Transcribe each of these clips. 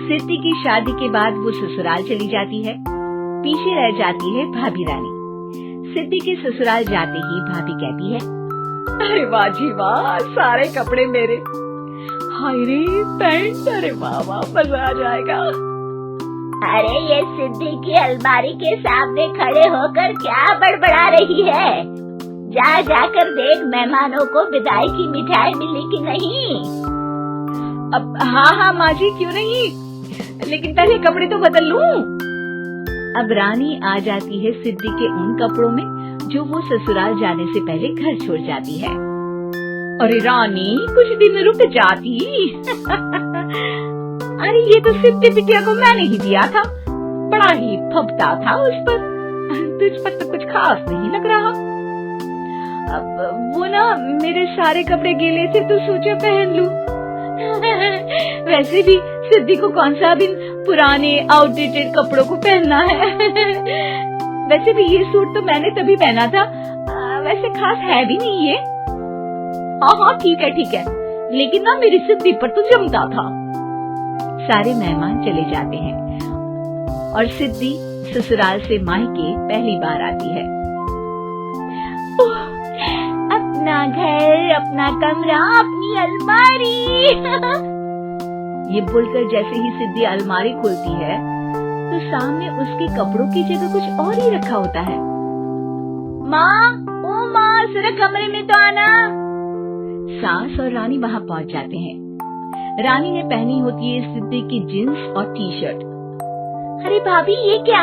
सिद्धि की शादी के बाद वो ससुराल चली जाती है। पीछे रह जाती है भाभी रानी। सिद्धि के ससुराल जाते ही भाभी कहती है, अरे वाह जी वाह, सारे कपड़े मेरे। हाय रे पैंट, अरे वाह वाह, मजा आ जाएगा। अरे ये सिद्धि की अलमारी के सामने खड़े होकर क्या बड़बड़ा रही है? जाकर देख मेहमानों को विदाई की मिठाई मिली कि नहीं। अब हाँ माँ जी, क्यों नहीं, लेकिन पहले कपड़े तो बदल लूं। अब रानी आ जाती है सिद्धि के उन कपड़ों में जो वो ससुराल जाने से पहले घर छोड़ जाती है। अरे रानी, कुछ दिन रुक जाती। अरे ये तो सिद्धि बिटिया को मैंने ही दिया था, बड़ा ही फबता था उस पर, तुझ पर तो कुछ खास नहीं लग रहा। अब वो ना मेरे सारे कपड़े गीले थे तो सोचा पहन लूं। वैसे भी सिद्धि को कौन सा भी पुराने आउटडेटेड कपड़ों को पहनना है। वैसे भी ये सूट तो मैंने तभी पहना था, वैसे खास है भी नहीं ये। हाँ ठीक है, लेकिन ना मेरी सिद्धि पर तो जमता था। सारे मेहमान चले जाते हैं और सिद्धि ससुराल से मायके पहली बार आती है। अपना घर, अपना कमरा, अपनी अलमारी। ये बोलकर जैसे ही सिद्धि अलमारी खोलती है तो सामने उसके कपड़ों की जगह कुछ और ही रखा होता है। माँ, जरा कमरे में तो आना। सास और रानी वहाँ पहुँच जाते हैं। रानी ने पहनी होती है सिद्धि की जींस और टी शर्ट। अरे भाभी, ये क्या?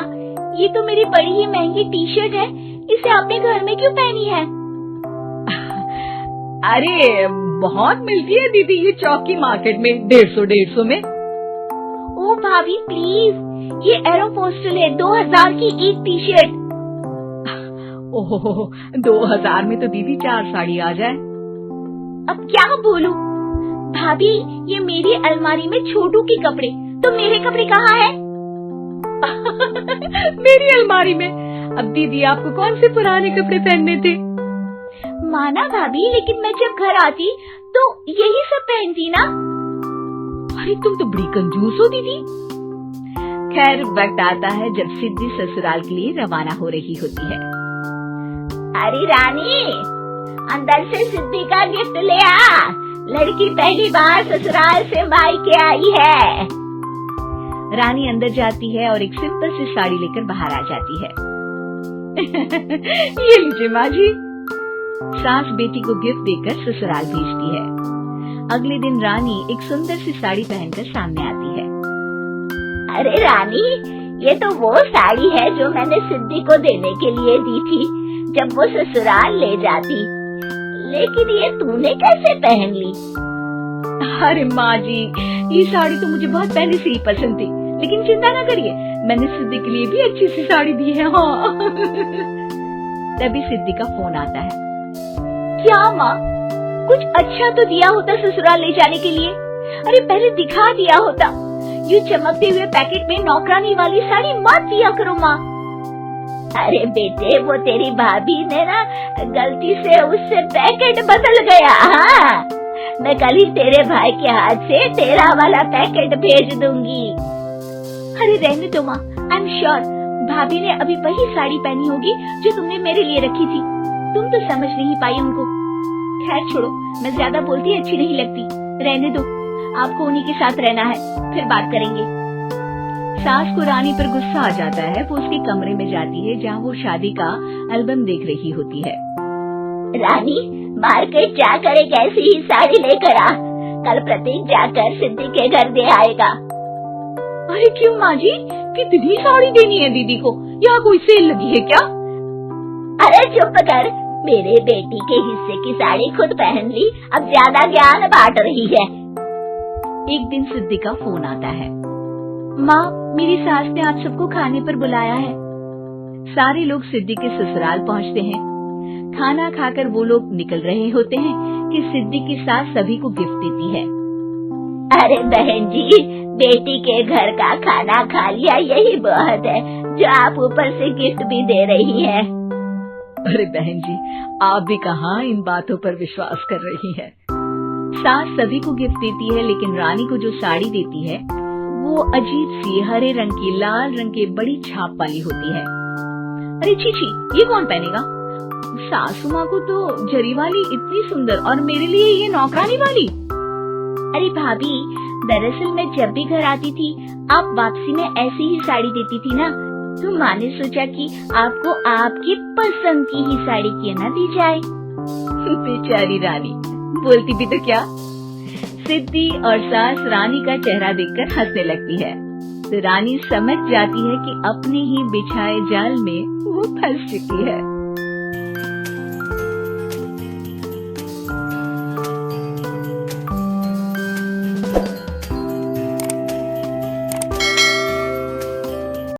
ये तो मेरी बड़ी ही महंगी टी शर्ट है, इसे आपने घर में क्यों पहनी है? अरे बहुत मिलती है दीदी ये चौक की मार्केट में, 150 में। ओ भाभी प्लीज, ये एरोपोस्टल है, 2000 की एक टी शर्ट। ओहो, 2000 में तो दीदी 4 साड़ी आ जाए। अब क्या बोलूं? भाभी, ये मेरी अलमारी में छोटू के कपड़े, तो मेरे कपड़े कहाँ हैं? मेरी अलमारी में? अब दीदी आपको कौन से पुराने कपड़े पहनने थे? माना भाभी, लेकिन मैं जब घर आती तो यही सब पहनती ना। अरे तुम तो बड़ी कंजूस हो दीदी। खैर वक्त आता है जब सिद्धि ससुराल के लिए रवाना हो रही होती है। अरे रानी, अंदर से सिद्धि का गिफ्ट ले आ, लड़की पहली बार ससुराल से मायके आई है। रानी अंदर जाती है और एक सिंपल सी साड़ी लेकर बाहर आ जाती है। ये लीजिए माँ जी। सास बेटी को गिफ्ट देकर ससुराल भेजती है। अगले दिन रानी एक सुंदर सी साड़ी पहनकर सामने आती है। अरे रानी, ये तो वो साड़ी है जो मैंने सिद्धि को देने के लिए दी थी जब वो ससुराल ले जाती, लेकिन ये तूने कैसे पहन ली? अरे माँ जी, ये साड़ी तो मुझे बहुत पहले से ही पसंद थी, लेकिन चिंता न करिए, मैंने सिद्धि के लिए भी अच्छी सी साड़ी दी है। हाँ। तभी सिद्धि का फोन आता है। क्या माँ, कुछ अच्छा तो दिया होता ससुराल ले जाने के लिए। अरे पहले दिखा दिया होता। यूँ चमकते हुए पैकेट में नौकरानी वाली साड़ी मत दिया करो माँ। अरे बेटे, वो तेरी भाभी ने ना गलती से उससे पैकेट बदल गया। हाँ, मैं कल ही तेरे भाई के हाथ से तेरा वाला पैकेट भेज दूंगी। अरे रहने दो माँ, आई एम श्योर भाभी ने अभी वही साड़ी पहनी होगी जो तुमने मेरे लिए रखी थी। तुम तो समझ नहीं पाई उनको। खैर छोड़ो, मैं ज्यादा बोलती अच्छी नहीं लगती, रहने दो, आपको उन्हीं के साथ रहना है, फिर बात करेंगे। सास को रानी पर गुस्सा आ जाता है। वो उसके कमरे में जाती है जहाँ वो शादी का एल्बम देख रही होती है। रानी, मार्केट जाकर एक ऐसी ही साड़ी लेकर आ, कल प्रतीक जाकर सिद्धि के घर दे आएगा। अरे क्यों माँ जी, कितनी साड़ी देनी है दीदी को? यहाँ कोई सेल लगी है क्या? अरे चुप कर, मेरे बेटी के हिस्से की साड़ी खुद पहन ली, अब ज्यादा ज्ञान बांट रही है। एक दिन सिद्धि का फोन आता है। माँ, मेरी सास ने आज सबको खाने पर बुलाया है। सारे लोग सिद्धि के ससुराल पहुँचते हैं। खाना खाकर वो लोग निकल रहे होते हैं कि सिद्धि की सास सभी को गिफ्ट देती है। अरे बहन जी, बेटी के घर का खाना खा लिया, यही बहुत है जो आप ऊपर से गिफ्ट भी दे रही है। अरे बहन जी, आप भी कहाँ इन बातों पर विश्वास कर रही है। सास सभी को गिफ्ट देती है, लेकिन रानी को जो साड़ी देती है वो अजीब सी हरे रंग की लाल रंग के बड़ी छाप वाली होती है। अरे छी, ये कौन पहनेगा? सासू माँ को तो जरी वाली इतनी सुंदर और मेरे लिए ये नौकरानी वाली। अरे भाभी, दरअसल मैं जब भी घर आती थी आप वापसी में ऐसी ही साड़ी देती थी ना, तो माँ ने सोचा कि आपको आपकी पसंद की ही साड़ी क्यों न दी जाए। बेचारी रानी, बोलती भी तो क्या। सिद्धि और सास रानी का चेहरा देखकर हंसने लगती है, तो रानी समझ जाती है कि अपने ही बिछाए जाल में वो फंस चुकी है।